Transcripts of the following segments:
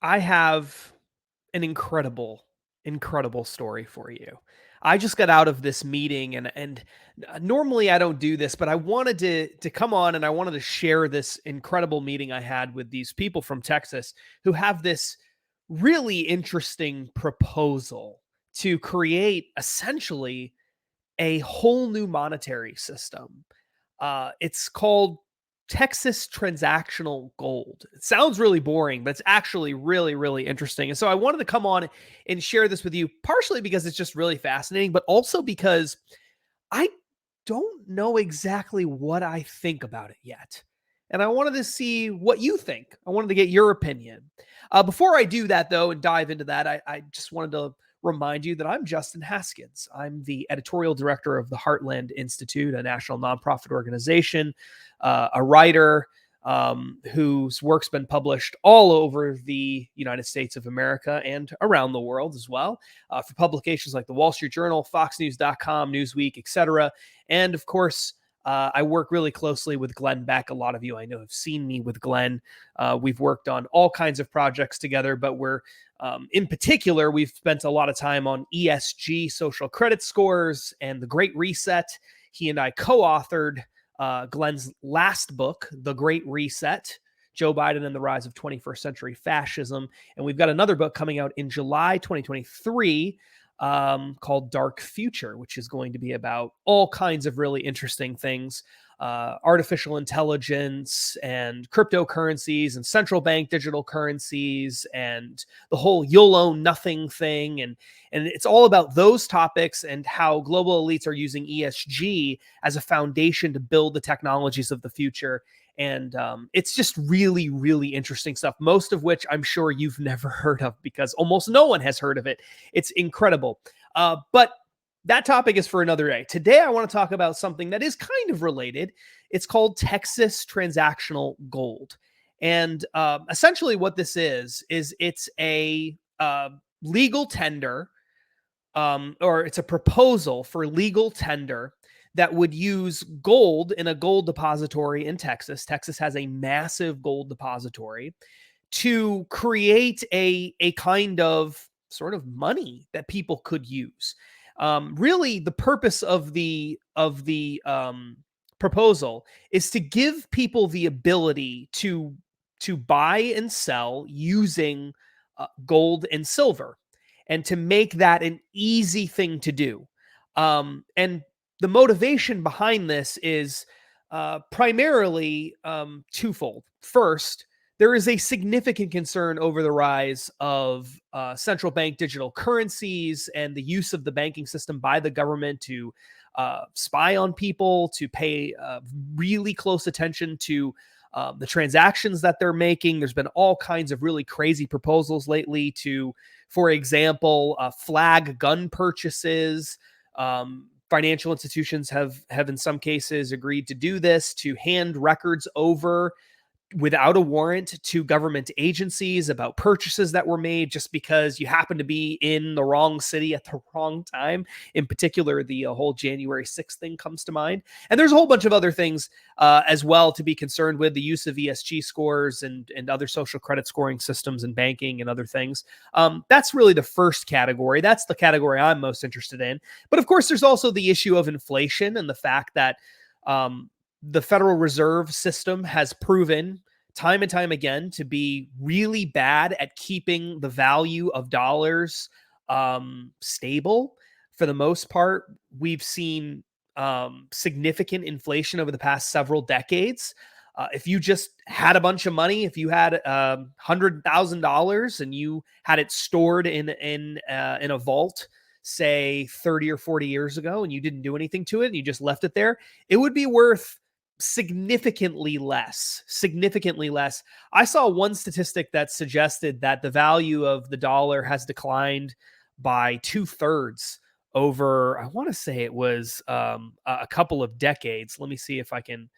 I have an incredible story for you. I just got out of this meeting and normally I don't do this, but I wanted to come on and I wanted to share this incredible meeting I had with these people from Texas who have this really interesting proposal to create essentially a whole new monetary system. It's called Texas Transactional Gold. It sounds really boring, but it's actually really interesting. And so I wanted to come on and share this with you, partially because it's just really fascinating, but also because I don't know exactly what I think about it yet. And I wanted to see what you think. I wanted to get your opinion. Before I do that, though, and dive into that, I just wanted to remind you that I'm Justin Haskins. I'm the editorial director of the Heartland Institute, a national nonprofit organization, a writer whose work's been published all over the United States of America and around the world as well, for publications like the Wall Street Journal, FoxNews.com, Newsweek, etc. And of course, I work really closely with Glenn Beck. A lot of you I know have seen me with Glenn. We've worked on all kinds of projects together, but in particular, we've spent a lot of time on ESG, social credit scores, and the Great Reset. He and I co-authored Glenn's last book, The Great Reset, Joe Biden and the Rise of 21st Century Fascism. And we've got another book coming out in July 2023 called Dark Future, which is going to be about all kinds of really interesting things, artificial intelligence and cryptocurrencies and central bank digital currencies and the whole you'll own nothing thing. And it's all about those topics and how global elites are using ESG as a foundation to build the technologies of the future. And it's just really interesting stuff, most of which I'm sure you've never heard of because almost no one has heard of it. It's incredible. But that topic is for another day. Today, I want to talk about something that is kind of related. It's called Texas Transactional Gold. And essentially what this is it's a legal tender, or it's a proposal for legal tender that would use gold in a gold depository in Texas. Texas has a massive gold depository to create a kind of sort of money that people could use. Really, the purpose of the proposal is to give people the ability to buy and sell using gold and silver, and to make that an easy thing to do. And the motivation behind this is primarily twofold. First, there is a significant concern over the rise of central bank digital currencies and the use of the banking system by the government to spy on people, to pay really close attention to the transactions that they're making. There's been all kinds of really crazy proposals lately to, for example, flag gun purchases. Financial institutions have in some cases agreed to do this, to hand records over without a warrant to government agencies about purchases that were made just because you happen to be in the wrong city at the wrong time. In particular, the whole January 6th thing comes to mind. And there's a whole bunch of other things as well to be concerned with, the use of ESG scores and other social credit scoring systems and banking and other things. That's really the first category. That's the category I'm most interested in. But of course, there's also the issue of inflation and the fact that the Federal Reserve System has proven time and time again to be really bad at keeping the value of dollars stable. For the most part, we've seen significant inflation over the past several decades. If you just had a bunch of money, if you had $100,000 and you had it stored in a vault, say 30 or 40 years ago, and you didn't do anything to it and you just left it there, it would be worth significantly less. I saw one statistic that suggested that the value of the dollar has declined by 2/3 over, I want to say it was a couple of decades. Let me see if I can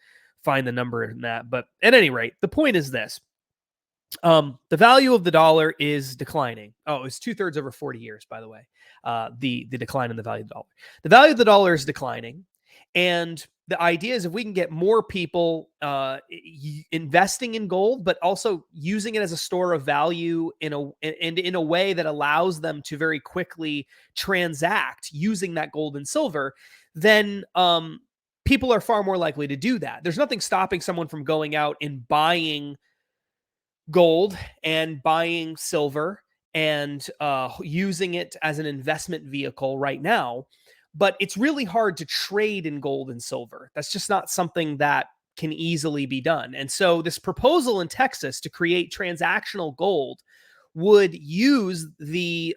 find the number in that. But at any rate, the point is this. The value of the dollar is declining. Oh, it's 2/3 over 40 years, by the way. The decline in the value of the dollar. The value of the dollar is declining. And the idea is if we can get more people investing in gold, but also using it as a store of value in a way that allows them to very quickly transact using that gold and silver, then people are far more likely to do that. There's nothing stopping someone from going out and buying gold and buying silver and using it as an investment vehicle right now. But it's really hard to trade in gold and silver. That's just not something that can easily be done. And so, this proposal in Texas to create transactional gold would use the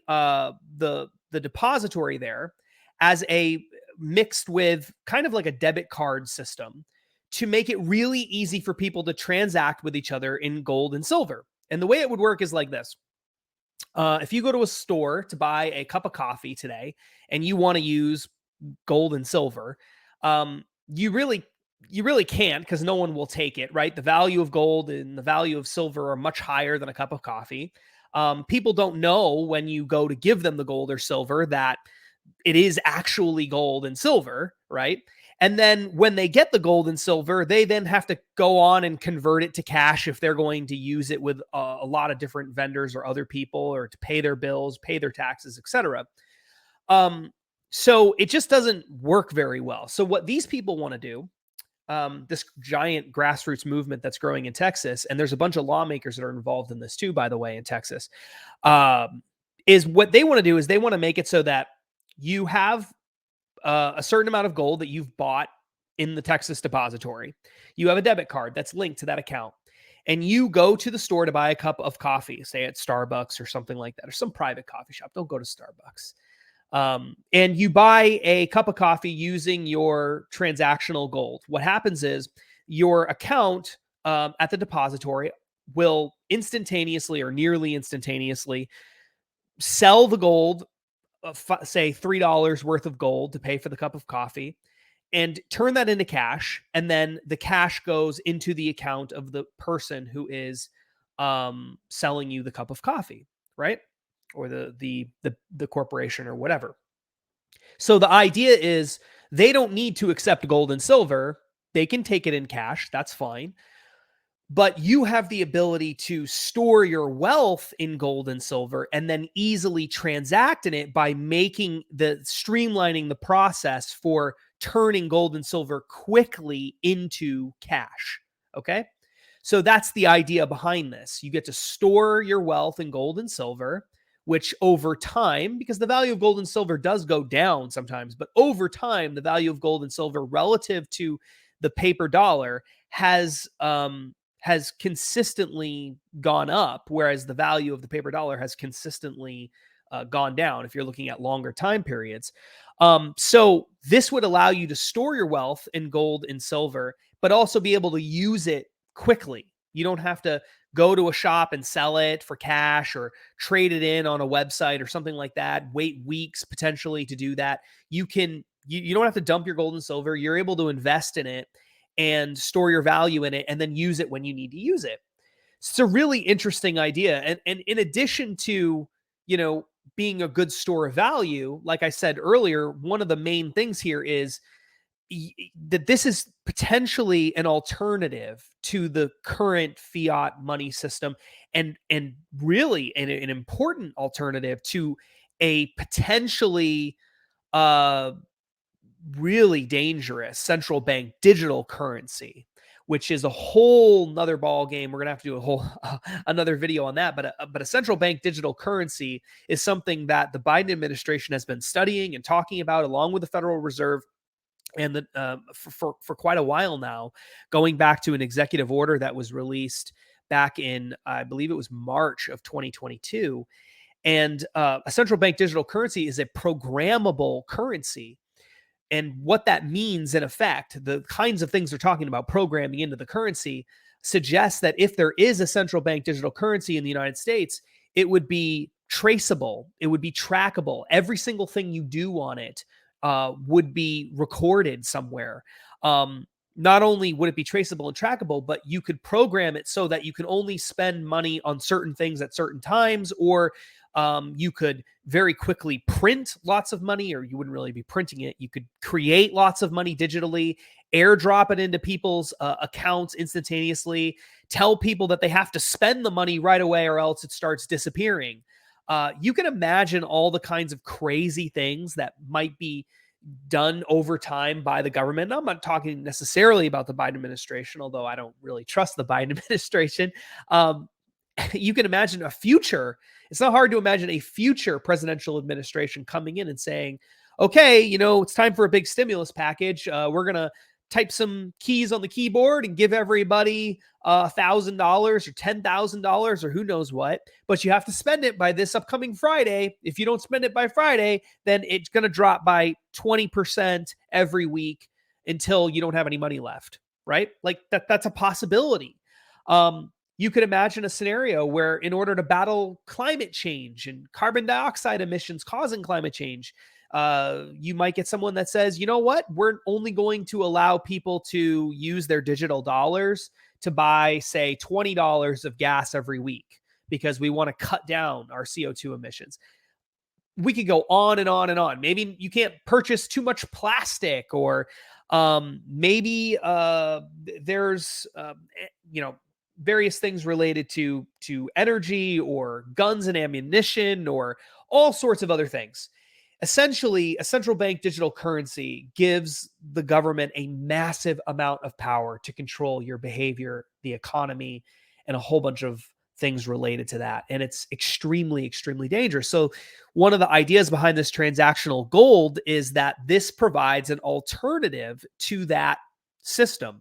depository there as a mixed with kind of like a debit card system to make it really easy for people to transact with each other in gold and silver. And the way it would work is like this. If you go to a store to buy a cup of coffee today and you want to use gold and silver, um, you really can't because no one will take it, right? The value of gold and the value of silver are much higher than a cup of coffee. People don't know when you go to give them the gold or silver that it is actually gold and silver, right? And then when they get the gold and silver, they then have to go on and convert it to cash if they're going to use it with a lot of different vendors or other people, or to pay their bills, pay their taxes, etc. So it just doesn't work very well. So what these people want to do, this giant grassroots movement that's growing in Texas, and there's a bunch of lawmakers that are involved in this too, by the way, in Texas, is what they want to do is they want to make it so that you have a certain amount of gold that you've bought in the Texas depository. You have a debit card that's linked to that account. And you go to the store to buy a cup of coffee, say at Starbucks or something like that, or some private coffee shop. Don't go to Starbucks. And you buy a cup of coffee using your transactional gold. What happens is your account at the depository will instantaneously or nearly instantaneously sell the gold, say $3 worth of gold to pay for the cup of coffee, and turn that into cash. And then the cash goes into the account of the person who is selling you the cup of coffee, right? Or the corporation or whatever. So the idea is they don't need to accept gold and silver. They can take it in cash. That's fine. But you have the ability to store your wealth in gold and silver and then easily transact in it by streamlining the process for turning gold and silver quickly into cash. Okay. So that's the idea behind this. You get to store your wealth in gold and silver, which over time, because the value of gold and silver does go down sometimes, but over time, the value of gold and silver relative to the paper dollar has consistently gone up, whereas the value of the paper dollar has consistently gone down if you're looking at longer time periods. So this would allow you to store your wealth in gold and silver, but also be able to use it quickly. You don't have to go to a shop and sell it for cash or trade it in on a website or something like that. Wait weeks potentially to do that. You don't have to dump your gold and silver. You're able to invest in it and store your value in it and then use it when you need to use it. It's a really interesting idea. And in addition to, being a good store of value, like I said earlier, one of the main things here is that this is potentially an alternative to the current fiat money system, and really an important alternative to a potentially really dangerous central bank digital currency, which is a whole nother ball game. We're gonna have to do a whole another video on that. But a central bank digital currency is something that the Biden administration has been studying and talking about, along with the Federal Reserve, and for quite a while now, going back to an executive order that was released back in, I believe it was March of 2022. And a central bank digital currency is a programmable currency. And what that means, in effect, the kinds of things they're talking about programming into the currency, suggests that if there is a central bank digital currency in the United States, it would be traceable, it would be trackable. Every single thing you do on it would be recorded somewhere. not only would it be traceable and trackable, but you could program it so that you can only spend money on certain things at certain times, or you could very quickly print lots of money, or you wouldn't really be printing it. You could create lots of money digitally, airdrop it into people's accounts instantaneously, tell people that they have to spend the money right away or else it starts disappearing. You can imagine all the kinds of crazy things that might be done over time by the government. I'm not talking necessarily about the Biden administration, although I don't really trust the Biden administration. You can imagine a future. It's not hard to imagine a future presidential administration coming in and saying, okay, it's time for a big stimulus package. We're going to type some keys on the keyboard and give everybody $1,000 or $10,000 or who knows what, but you have to spend it by this upcoming Friday. If you don't spend it by Friday, then it's going to drop by 20% every week until you don't have any money left, right? Like that's a possibility. You could imagine a scenario where, in order to battle climate change and carbon dioxide emissions causing climate change, you might get someone that says, you know what, we're only going to allow people to use their digital dollars to buy, say, $20 of gas every week because we want to cut down our CO2 emissions. We could go on and on and on. Maybe you can't purchase too much plastic, or maybe there's, various things related to energy or guns and ammunition or all sorts of other things. Essentially, a central bank digital currency gives the government a massive amount of power to control your behavior, the economy, and a whole bunch of things related to that. And it's extremely, extremely dangerous. So one of the ideas behind this transactional gold is that this provides an alternative to that system.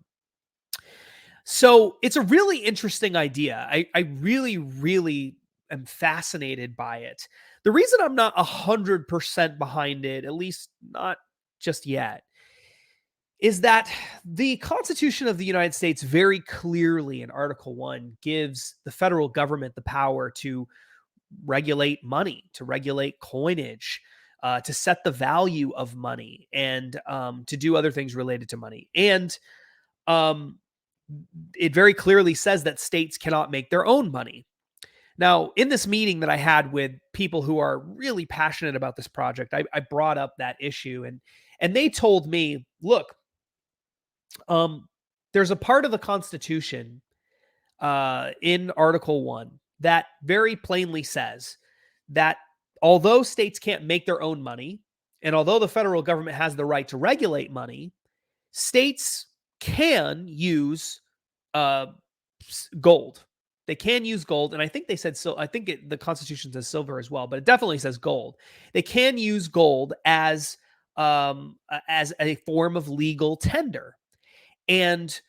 So it's a really interesting idea. I really, really am fascinated by it. The reason I'm not 100% behind it, at least not just yet, is that the Constitution of the United States very clearly in Article 1 gives the federal government the power to regulate money, to regulate coinage, to set the value of money, and to do other things related to money. And it very clearly says that states cannot make their own money. Now, in this meeting that I had with people who are really passionate about this project, I brought up that issue, and they told me, look, there's a part of the Constitution in Article 1 that very plainly says that although states can't make their own money, and although the federal government has the right to regulate money, states can use gold. They can use gold, and I think they said so. I think the Constitution says silver as well, but it definitely says gold. They can use gold as a form of legal tender, and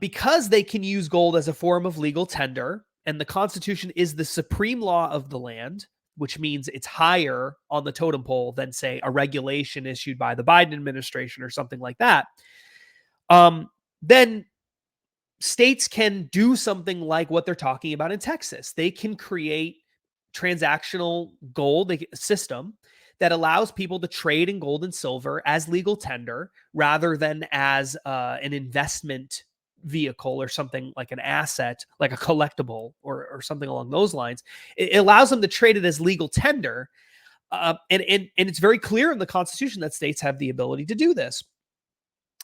because they can use gold as a form of legal tender, and the Constitution is the supreme law of the land, which means it's higher on the totem pole than, say, a regulation issued by the Biden administration or something like that. Then states can do something like what they're talking about in Texas. They can create transactional gold system that allows people to trade in gold and silver as legal tender rather than as an investment vehicle or something like an asset, like a collectible or something along those lines. It allows them to trade it as legal tender. And it's very clear in the Constitution that states have the ability to do this.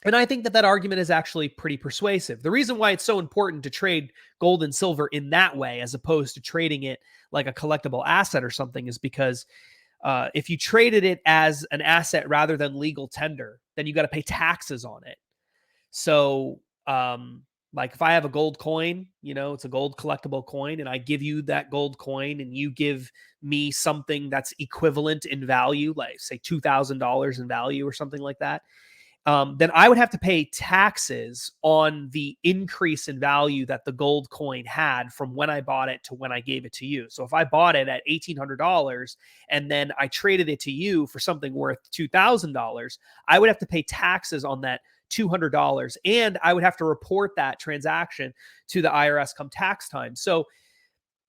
And I think that argument is actually pretty persuasive. The reason why it's so important to trade gold and silver in that way, as opposed to trading it like a collectible asset or something, is because if you traded it as an asset rather than legal tender, then you got to pay taxes on it. So, like if I have a gold coin, it's a gold collectible coin, and I give you that gold coin, and you give me something that's equivalent in value, like say $2,000 in value or something like that. Then I would have to pay taxes on the increase in value that the gold coin had from when I bought it to when I gave it to you. So if I bought it at $1,800 and then I traded it to you for something worth $2,000, I would have to pay taxes on that $200, and I would have to report that transaction to the IRS come tax time. So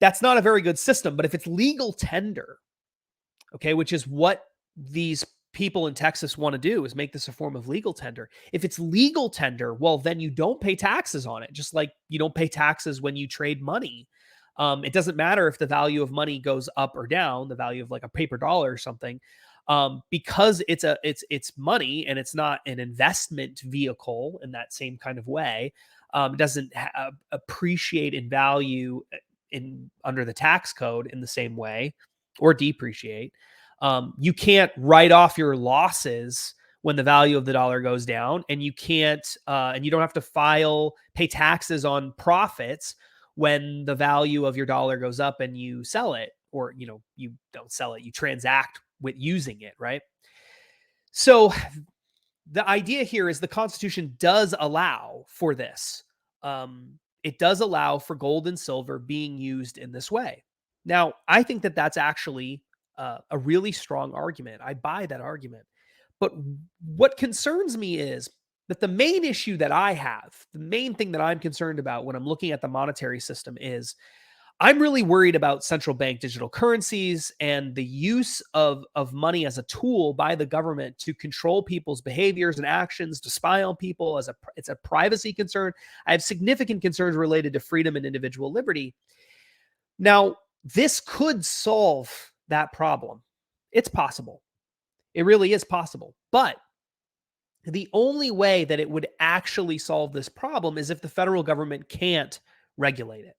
that's not a very good system. But if it's legal tender, okay, which is what these people in Texas want to do is make this a form of legal tender. If it's legal tender, well, then you don't pay taxes on it, just like you don't pay taxes when you trade money. It doesn't matter if the value of money goes up or down, the value of like a paper dollar or something, because it's money and it's not an investment vehicle in that same kind of way. It doesn't appreciate in value in under the tax code in the same way, or depreciate. You can't write off your losses when the value of the dollar goes down, and you can't, and you don't have to pay taxes on profits when the value of your dollar goes up and you sell it, or you don't sell it, you transact with using it, right? So the idea here is the Constitution does allow for this. It does allow for gold and silver being used in this way. Now, I think that that's actually a really strong argument. I buy that argument. But what concerns me is that the main issue that I have, the main thing that I'm concerned about when I'm looking at the monetary system is I'm really worried about central bank digital currencies and the use of money as a tool by the government to control people's behaviors and actions, to spy on people. It's a privacy concern. I have significant concerns related to freedom and individual liberty. Now, this could solve that problem. It's possible. It really is possible. But the only way that it would actually solve this problem is if the federal government can't regulate it.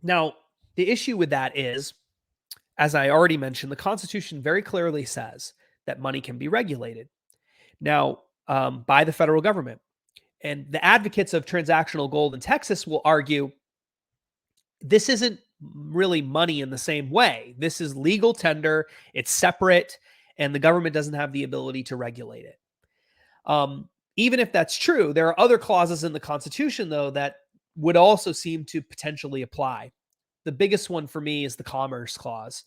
Now, the issue with that is, as I already mentioned, the Constitution very clearly says that money can be regulated now by the federal government. And the advocates of transactional gold in Texas will argue this isn't really money in the same way. This is legal tender, it's separate, and the government doesn't have the ability to regulate it. Even if that's true, there are other clauses in the Constitution, though, that would also seem to potentially apply. The biggest one for me is the Commerce Clause.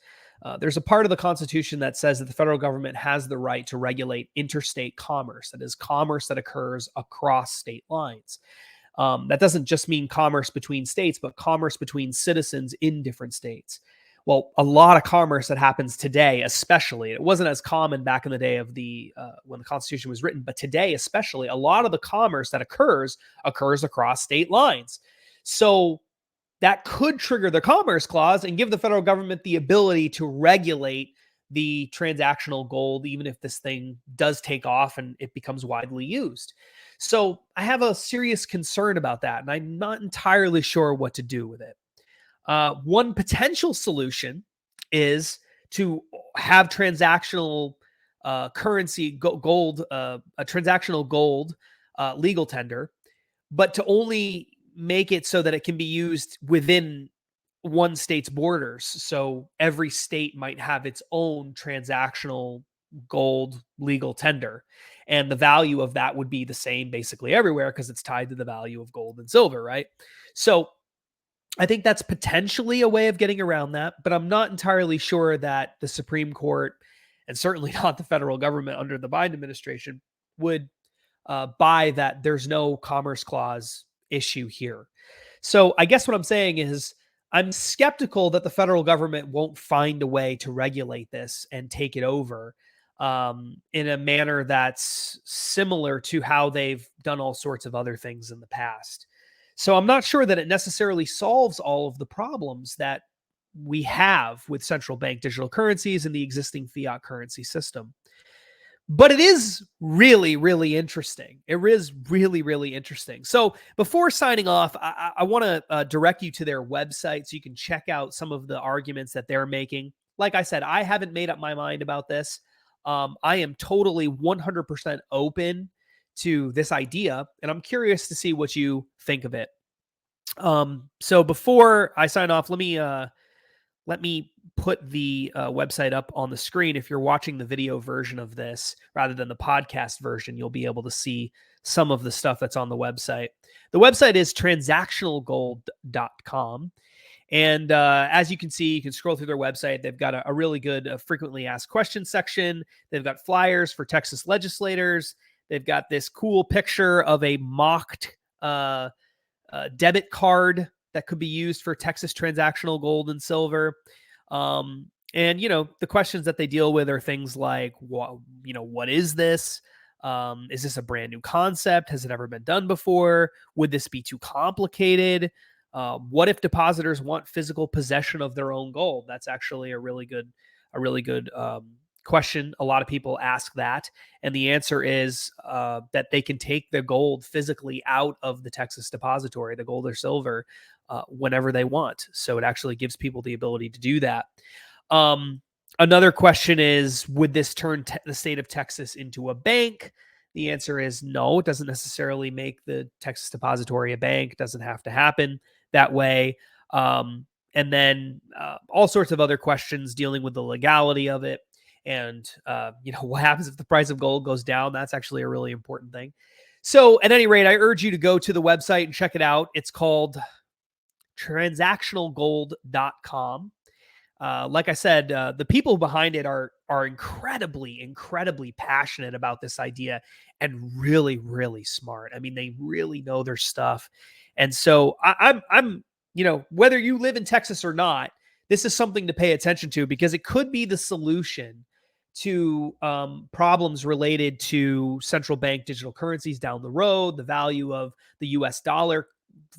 There's a part of the Constitution that says that the federal government has the right to regulate interstate commerce, that is, commerce that occurs across state lines. That doesn't just mean commerce between states, but commerce between citizens in different states. Well, a lot of commerce that happens today, especially, it wasn't as common back in the day of when the Constitution was written, but today, especially, a lot of the commerce that occurs across state lines. So that could trigger the Commerce Clause and give the federal government the ability to regulate the transactional gold, even if this thing does take off and it becomes widely used. So I have a serious concern about that, and I'm not entirely sure what to do with it. One potential solution is to have transactional currency, gold, a transactional gold legal tender, but to only make it so that it can be used within one state's borders. So every state might have its own transactional gold legal tender. And the value of that would be the same basically everywhere because it's tied to the value of gold and silver, right? So I think that's potentially a way of getting around that, but I'm not entirely sure that the Supreme Court, and certainly not the federal government under the Biden administration, would buy that there's no Commerce Clause issue here. So I guess what I'm saying is I'm skeptical that the federal government won't find a way to regulate this and take it over in a manner that's similar to how they've done all sorts of other things in the past. So I'm not sure that it necessarily solves all of the problems that we have with central bank digital currencies and the existing fiat currency system. But it is really, really interesting. It is really, really interesting. So before signing off, I want to direct you to their website so you can check out some of the arguments that they're making. Like I said, I haven't made up my mind about this. I am totally 100% open to this idea, and I'm curious to see what you think of it. So before I sign off, let me put the website up on the screen. If you're watching the video version of this rather than the podcast version, you'll be able to see some of the stuff that's on the website. The website is transactionalgold.com. And as you can see, you can scroll through their website. They've got a really good frequently asked questions section. They've got flyers for Texas legislators. They've got this cool picture of a mocked debit card that could be used for Texas transactional gold and silver. And, the questions that they deal with are things like, what is this? Is this a brand new concept? Has it ever been done before? Would this be too complicated? What if depositors want physical possession of their own gold? That's actually a really good question. A lot of people ask that, and the answer is that they can take the gold physically out of the Texas depository, the gold or silver, whenever they want. So it actually gives people the ability to do that. Um, Another question is, would this turn the state of Texas into a bank? The answer is no. It doesn't necessarily make the Texas Depository a bank. It doesn't have to happen that way. And then all sorts of other questions dealing with the legality of it. And, what happens if the price of gold goes down? That's actually a really important thing. So at any rate, I urge you to go to the website and check it out. It's called transactionalgold.com. Like I said, the people behind it are incredibly passionate about this idea and really smart. I mean, they really know their stuff, and so I'm whether you live in Texas or not, this is something to pay attention to because it could be the solution to problems related to central bank digital currencies down the road, the value of the U.S. dollar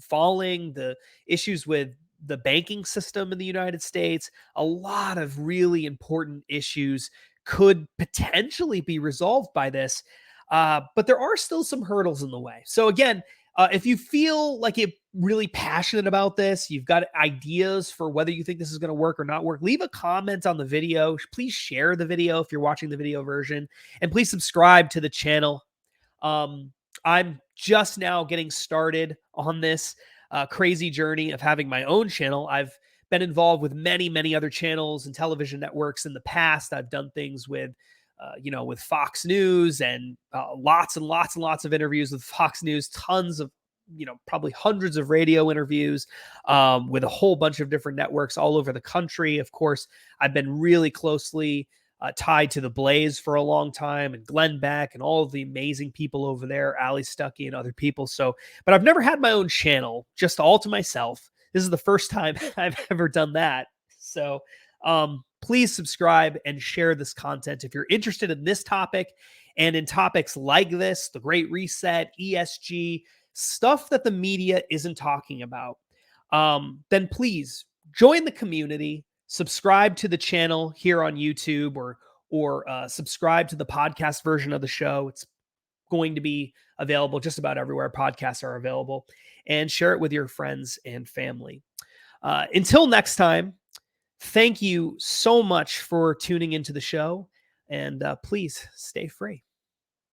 falling, the issues with the banking system in the United States. A lot of really important issues could potentially be resolved by this. But there are still some hurdles in the way. So again, if you feel like you're really passionate about this, you've got ideas for whether you think this is going to work or not work, leave a comment on the video. Please share the video if you're watching the video version, and please subscribe to the channel. I'm just now getting started on this crazy journey of having my own channel. I've been involved with many other channels and television networks in the past. I've done things with, with Fox News and lots of interviews with Fox News, tons of, probably hundreds of radio interviews with a whole bunch of different networks all over the country. Of course, I've been really closely tied to the Blaze for a long time, and Glenn Beck and all of the amazing people over there, Ali Stuckey and other people. So, but I've never had my own channel, just all to myself. This is the first time I've ever done that. So, please subscribe and share this content if you're interested in this topic and in topics like this, the Great Reset, ESG, stuff that the media isn't talking about. Then please join the community. Subscribe to the channel here on YouTube, or subscribe to the podcast version of the show. It's going to be available just about everywhere podcasts are available, and share it with your friends and family. Until next time, thank you so much for tuning into the show, and please stay free.